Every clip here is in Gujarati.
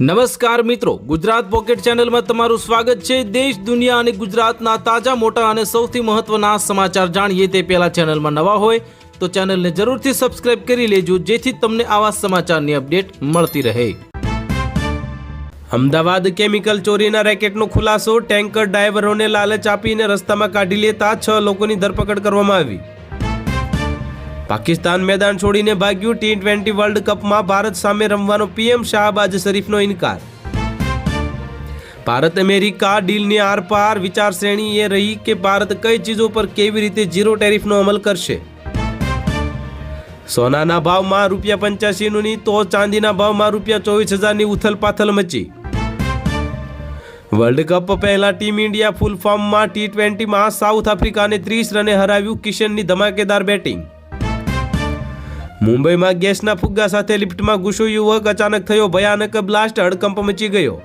નમસ્કાર મિત્રો, ગુજરાત પોકેટ ચેનલમાં તમારું સ્વાગત છે। દેશ દુનિયા અને ગુજરાતના તાજા મોટા અને સૌથી મહત્વના સમાચાર જાણીએ તે પહેલા ચેનલમાં નવા હોય તો ચેનલને જરૂરથી સબસ્ક્રાઇબ કરી લેજો, જેથી તમને આવા સમાચારની અપડેટ મળતી રહે। અમદાવાદ કેમિકલ ચોરીના રેકેટનો ખુલાસો। ટેન્કર ડ્રાઈવરોને લાલચ આપીને રસ્તામાં કાઢી લેતા 6 લોકોની ધરપકડ કરવામાં આવી। પાકિસ્તાન મેદાન છોડીને ભાગ્યું। T20 વર્લ્ડ કપમાં ભારત સામે રમવાનો પીએમ શાહબાજ શરીફનો ઇનકાર। ભારત અમેરિકા ડીલની આરપાર વિચારશ્રેણી એ રહી કે ભારત કઈ ચીજો પર કેવી રીતે ઝીરો ટેરિફનો અમલ કરશે। સોનાના ભાવમાં ₹85ની તો ચાંદીના ભાવમાં ₹24,000ની ઉથલપાથલ મચી। વર્લ્ડ કપ પહેલા ટીમ ઇન્ડિયા ફૂલ ફોર્મમાં। T20માં સાઉથ આફ્રિકાને 30 રને હરાવ્યું। કિશનની ધમાકેદાર બેટિંગ। મુંબઈમાં ગેસના ફુગ્ગા સાથે લિફ્ટમાં ઘૂસ્યો યુવક। અચાનક થયો ભયાનક બ્લાસ્ટ। હડકંપ મચી ગયો।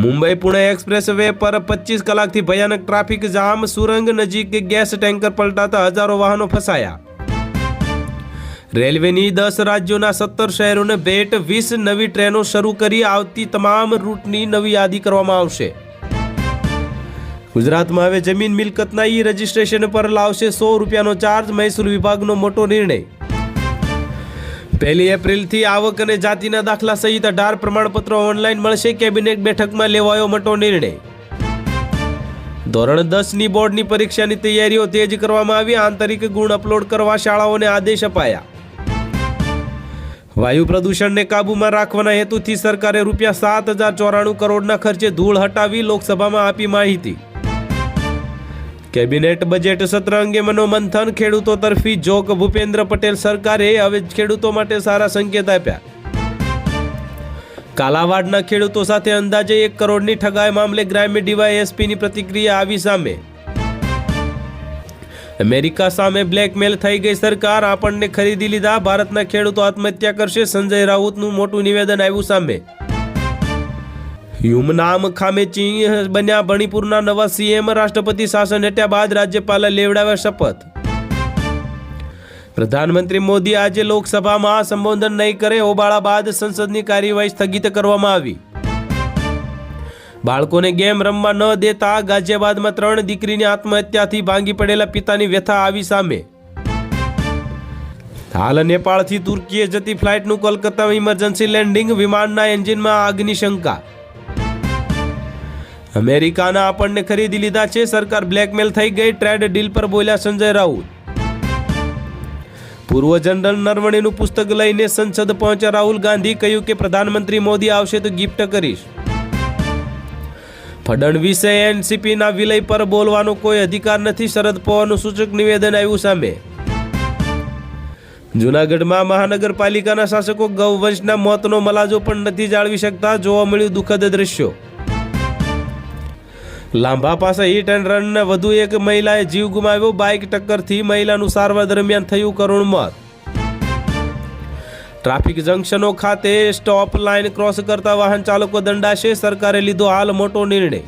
મુંબઈ પુણે એક્સપ્રેસ વે પર 25 કલાકથી ભયાનક ટ્રાફિક જામ। સુરંગ નજીક ગેસ ટેન્કર પલટાતા હજારો વાહનો ફસાયા। રેલવેની 10 રાજ્યોના 17 શહેરોને ભેટ। 20 નવી ટ્રેનો શરૂ કરી આવતી તમામ રૂટની નવી યાદી કરવામાં આવશે। ગુજરાતમાં હવે જમીન મિલકતના ઈ રજીસ્ટ્રેશન પર લાવશે ₹100નો ચાર્જ। મહેસૂલ વિભાગનો મોટો નિર્ણય। 1 એપ્રિલથી આવક અને જાતિના દાખલા સહિત 18 પ્રમાણપત્રો ઓનલાઈન મળશે। કેબિનેટ બેઠકમાં લેવાયો મોટો નિર્ણય। ધોરણ 10ની બોર્ડની પરીક્ષાની તૈયારીઓ તેજ કરવામાં આવી। આંતરિક ગુણ અપલોડ કરવા શાળાઓને આદેશ અપાયા। વાયુ પ્રદૂષણને કાબૂમાં રાખવાના હેતુથી સરકારે ₹7,094 કરોડના ખર્ચે ધૂળ હટાવી। લોકસભામાં આપી માહિતી। કેબિનેટ બજેટ સત્ર અંગે મનોમંથન। ખેડૂતો તરફી જોક। ભૂપેન્દ્ર પટેલ સરકારે હવે ખેડૂતો માટે સારા સંકેત આપ્યા। કાલાવાડના ખેડૂતો સાથે અંદાજે 1 કરોડની ઠગાઈ મામલે ગ્રામ્ય ડીવાયએસપીની પ્રતિક્રિયા આવી સામે। અમેરિકા સામે બ્લેકમેલ થઈ ગઈ સરકાર। આપણને ખરીદી લીધા। ભારતના ખેડૂતો આત્મહત્યા કરશે। સંજય રાઉતનું મોટું નિવેદન આવ્યું સામે। યુમનામ ખામેચી બન્યા મણિપુરના નવા સીએમ। રાષ્ટ્રપતિ શાસન હટ્યા બાદ રાજ્યપાલે લેવડાવ્યા શપથ। પ્રધાનમંત્રી મોદી આજે લોકસભામાં સંબોધન નહીં કરે। હોબાળા બાદ સંસદની કાર્યવાહી સ્થગિત કરવામાં આવી। બાળકોને ગેમ રમવા ન દેતા ગાઝિયાબાદમાં 3 દીકરીની આત્મહત્યાથી ભાંગી પડેલા પિતાની વ્યથા આવી સામે। હાલ નેપાળથી તુર્કીએ જતી ફ્લાઇટનું કોલકાતા ઇમરજન્સી લેન્ડિંગ। વિમાનના એન્જિનમાં આગની શંકા। અમેરિકાના આપણને ખરીદી લીધા છે। સરકાર બ્લેકમેલ થઈ ગઈ। ટ્રેડ ડીલ પર બોલ્યા સંજય રાઉત। પૂર્વ જનરલ નરવણેનું પુસ્તક લઈને સંસદ પહોંચ્યા રાહુલ ગાંધી। કહ્યું કે પ્રધાનમંત્રી મોદી આવશે તો ગિફ્ટ કરીશ। ફડણવીસે એનસીપીના વિલય પર બોલવાનો કોઈ અધિકાર નથી। શરદ પવારનું સૂચક નિવેદન આવ્યું સામે। જૂનાગઢમાં મહાનગરપાલિકાના શાસકો ગૌવંશના મોતનો મલાજો પણ નથી જાળવી શકતા। જોવા મળ્યું દુઃખદ દ્રશ્યો। લાંભા પાસે હિટ એન્ડ રન। વધુ એક મહિલાએ જીવ ગુમાવ્યો। બાઇક ટક્કરથી મહિલાનું સારવાર દરમિયાન થયું કરુણ મોત। ટ્રાફિક જંકશનો ખાતે સ્ટોપ લાઇન ક્રોસ કરતા વાહન ચાલકો દંડાશે। સરકારે લીધો હાલ મોટો નિર્ણય।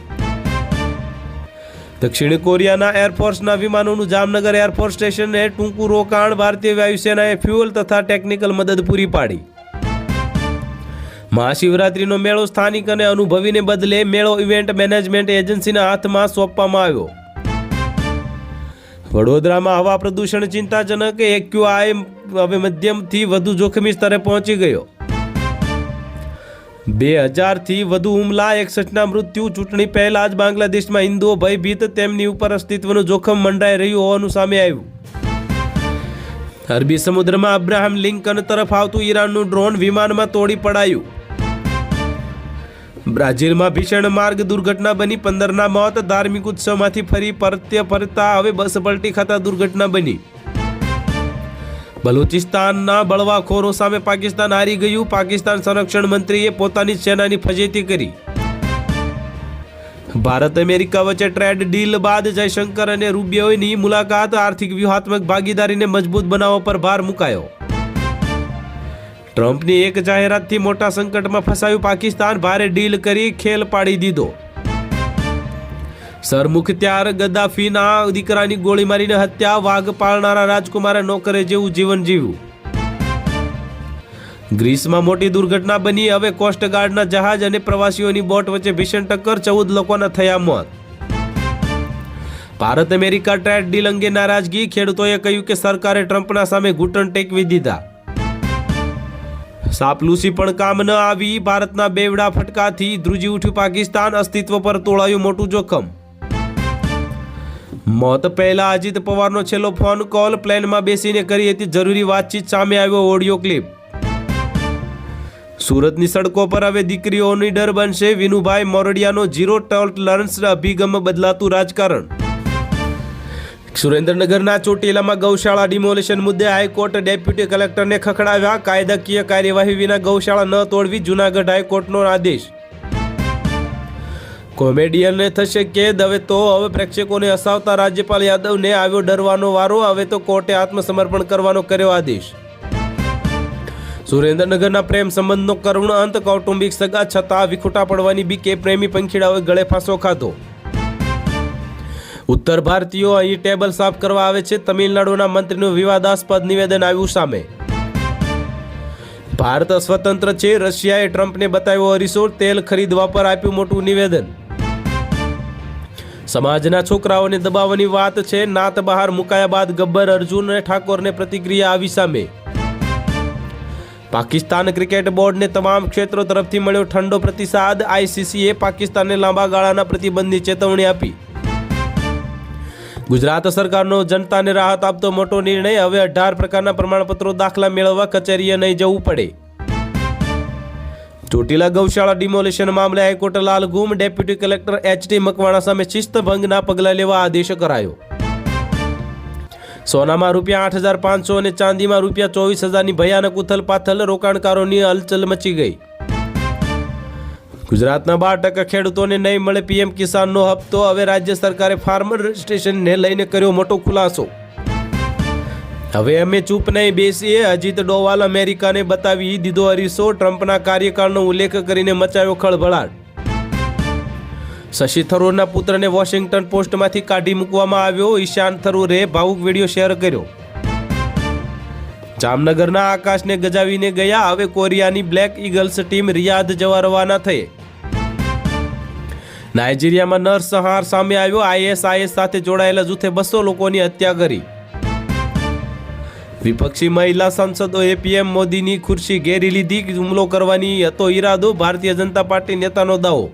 દક્ષિણ કોરિયાના એરફોર્સના વિમાનોનું જામનગર એરફોર્સ સ્ટેશને ટૂંકું રોકાણ। ભારતીય વાયુસેનાએ ફ્યુઅલ તથા ટેકનિકલ મદદ પૂરી પાડી। મહાશિવરાત્રીનો મેળો સ્થાનિક અને અનુભવીને બદલે મેળો ઇવેન્ટ મેનેજમેન્ટ એજન્સીના હાથમાં સોંપવામાં આવ્યો। વડોદરામાં હવા પ્રદૂષણ ચિંતાજનક। AQI હવે મધ્યમથી વધુ જોખમી સ્તરે પહોંચી ગયો। 2000થી વધુ હુમલા। 61ના મૃત્યુ। ચૂંટણી પહેલા જ બાંગ્લાદેશમાં હિન્દુઓ ભયભીત। તેમની ઉપર અસ્તિત્વનું જોખમ મંડાઈ રહ્યું હોવાનું સામે આવ્યું। અરબી સમુદ્રમાં અબ્રાહમ લિંકન તરફ આવતું ઈરાનનું ડ્રોન વિમાનમાં તોડી પડાયું। બ્રાઝિલમાં ભીષણ માર્ગ દુર્ઘટના બની। 15ના મોત। ધાર્મિક ઉત્સવમાંથી ફરી ફરતા હવે બસ પલટી ખાતા દુર્ઘટના બની। બલુચિસ્તાનના બળવાખોરો સામે પાકિસ્તાન હારી ગયું। પાકિસ્તાન સંરક્ષણ મંત્રીએ પોતાની સેનાની ફજેતી કરી। ભારત અમેરિકા વચ્ચે ટ્રેડ ડીલ બાદ જયશંકર અને રૂબિયોની મુલાકાત। આર્થિક વ્યૂહાત્મક ભાગીદારીને મજબૂત બનાવવા પર ભાર મુકાયો। ટ્રમ્પની એક જાહેરાતથી મોટા સંકટમાં ફસાયું પાકિસ્તાન। ભારે ડીલ કરી ખેલ પાડી દીધો। સરમુખત્યાર ગદ્દાફીના દીકરાની ગોળી મારીને હત્યા। વાઘ પાળનારા રાજકુમારે નોકરે જેવું જીવન જીવ્યું। ગ્રીસમાં મોટી દુર્ઘટના બની. હવે કોસ્ટગાર્ડના જહાજ અને પ્રવાસીઓની બોટ વચ્ચે ભીષણ ટક્કર, 14 લોકોના થયા મોત. ભારત અમેરિકા ટ્રેડ ડીલ અંગે નારાજગી, ખેડૂતોએ કહ્યું કે સરકારે ટ્રમ્પના સામે ઘૂંટણ ટેકવી દીધા. સાપલુસી પણ કામ ન આવી, ભારતના બેવડા ફટકાથી ધ્રુજી ઉઠ્યું પાકિસ્તાન, અસ્તિત્વ પર તોળાયું મોટું જોખમ. મોત પહેલા અજીત પવારનો છેલ્લો ફોન કોલ, પ્લેનમાં બેસીને કરી હતી જરૂરી વાતચીત, સામે આવ્યો ઓડિયો ક્લિપ. સુરતની સડકો પર હવે દીકરીઓની ડર બનશે, વિનુભાઈ મોરડિયાનો ઝીરો ટોલરન્સ અભિગમ, બદલાતું રાજકારણ. સુરેન્દ્રનગરના ચોટીલામાં ગૌશાળા ડિમોલિશન મુદ્દે હાઈકોર્ટ ડેપ્યુટી કલેક્ટરને ખખડાવ્યા, કાયદાકીય કાર્યવાહી વિના ગૌશાળા ન તોડવી, જૂનાગઢ હાઈકોર્ટનો આદેશ. કોમેડિયનને થશે કેદ, હવે પ્રેક્ષકોને હસાવતા રાજ્યપાલ યાદવને આવ્યો ડરવાનો વારો, હવે તો કોર્ટે આત્મસમર્પણ કરવાનો કર્યો આદેશ. સુરેન્દ્રનગરના પ્રેમ સંબંધનો કરુણ અંત, કૌટુંબિક સગા છતાં વિખૂટા પડવાની બીકે પ્રેમી પંખીડાઓએ ગળે ફાંસો ખાધો. ઉત્તર ભારતીયો અહીં ટેબલ સાફ કરવા આવે છે, તમિલનાડુના મંત્રીનું વિવાદાસ્પદ નિવેદન આવ્યું સામે. ભારત સ્વતંત્ર છે, રશિયાએ ટ્રમ્પને બતાવ્યો અરીસો, તેલ ખરીદવા પર આપ્યું મોટું નિવેદન. સમાજના છોકરાઓને દબાવવાની વાત છે, નાત બહાર મુકાયા બાદ ગબ્બર અર્જુન અને ઠાકોરને પ્રતિક્રિયા આવી સામે. પાકિસ્તાન ક્રિકેટ બોર્ડને તમામ ક્ષેત્રો તરફથી મળ્યો ઠંડો પ્રતિસાદ, આઈસીસીએ પાકિસ્તાનને લાંબા ગાળાના પ્રતિબંધની ચેતવણી આપી. ગુજરાત સરકારનો જનતાને રાહત આપતો મોટો નિર્ણય, હવે 18 પ્રકારના પ્રમાણપત્રો દાખલા મેળવવા કચેરીએ નહીં જવું પડે. ચોટીલા ગૌશાળા ડિમોલિશન મામલે હાઈકોર્ટ લાલઘુમ, ડેપ્યુટી કલેક્ટર એચ.ટી. મકવાણા સામે શિસ્તભંગના પગલાં લેવા આદેશ કરાયો. સોનામાં ₹8,500 અને ચાંદીમાં ₹24,000ની ભયાનક ઉથલપાથલ, રોકાણકારોની હલચલ મચી ગઈ. ગુજરાતના 12% ખેડૂતોને નહીં મળે પીએમ કિસાનનો હપ્તો, હવે રાજ્ય સરકારે ફાર્મર રજિસ્ટ્રેશનને લઈને કર્યો મોટો ખુલાસો. હવે અમે ચૂપ નહીં બેસીએ, અજીત ડોવાલ અમેરિકાને બતાવી દીધો અરીસો, ટ્રમ્પના કાર્યકાળનો ઉલ્લેખ કરીને મચાવ્યો ખળભળાટ. શશી થરૂરના પુત્રને વોશિંગ્ટન પોસ્ટમાંથી કાઢી મૂકવામાં આવ્યો, ઈશાન થરૂરે ભાવુક વિડીયો શેર કર્યો. જામનગરના આકાશને ગજાવીને ગયા, હવે કોરિયાની બ્લેક ઈગલ્સ ટીમ રિયાધ જવા રવાના થઈ. નાઇજીરિયામાં નરસંહાર સામે આવ્યો, આઈએસઆઈએસ સાથે જોડાયેલા જૂથે 200 લોકોની હત્યા કરી. વિપક્ષી મહિલા સાંસદોએ પીએમ મોદીની ખુરશી ઘેરી લીધી, હુમલો કરવાની હતો ઈરાદો, ભારતીય જનતા પાર્ટી નેતાનો દાવો.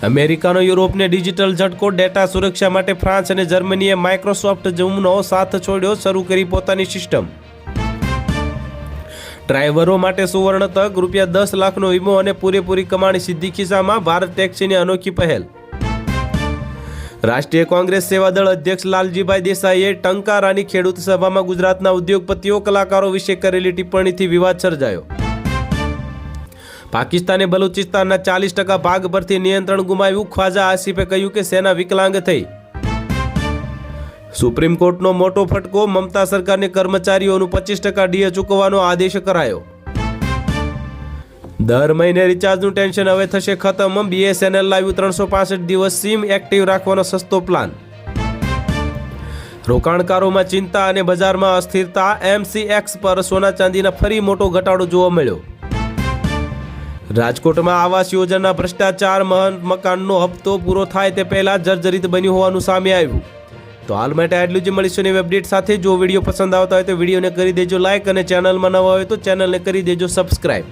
અમેરિકાનો યુરોપને ડિજિટલ ઝટકો, ડેટા સુરક્ષા માટે ફ્રાન્સ અને જર્મનીએ માઇક્રોસોફ્ટ ઝૂમનો સાથ છોડ્યો, શરૂ કરી પોતાની સિસ્ટમ. ડ્રાઈવરો માટે સુવર્ણ તક, ₹10 લાખનો વીમો અને પૂરેપૂરી કમાણી સીધી ખિસ્સામાં, ભારત ટેક્સીની અનોખી પહેલ. રાષ્ટ્રીય કોંગ્રેસ સેવાદળ અધ્યક્ષ લાલજીભાઈ દેસાઈએ ટંકારાની ખેડૂત સભામાં ગુજરાતના ઉદ્યોગપતિઓ કલાકારો વિશે કરેલી ટિપ્પણીથી વિવાદ સર્જાયો. પાકિસ્તાને બલુચિસ્તાનના 40% ભાગ પરથી નિયંત્રણ ગુમાવ્યું, ખ્વાજા આસિફે કહ્યું કે સેના વિકલાંગ થઈ. સુપ્રીમ કોર્ટનો મોટો ફટકો, મમતા સરકારને કર્મચારીઓનું 25% ડીએ ચૂકવવાનો આદેશ કરાયો. દર મહિને રિચાર્જનું ટેન્શન હવે થશે ખતમ, બીએસએનએલ લાવ્યું 365 દિવસ સિમ એક્ટિવ રાખવાનો સસ્તો પ્લાન. રોકાણકારોમાં ચિંતા અને બજારમાં અસ્થિરતા, એમસીએક્સ પર સોના ચાંદીના ફરી મોટો ઘટાડો જોવા મળ્યો. રાજકોટમાં આવાસ યોજના ભ્રષ્ટાચાર, મકાનનો હપ્તો પૂરો થાય તે પહેલા જર્જરિત બન્યું હોવાનું સામે આવ્યું. તો હાલ માટે આટલું જ, મળીશું નવી અપડેટ સાથે. જો વિડીયો પસંદ આવતા હોય તો વિડીયોને કરી દેજો લાઇક, અને ચેનલમાં નવા હોય તો ચેનલને કરી દેજો સબસ્ક્રાઇબ.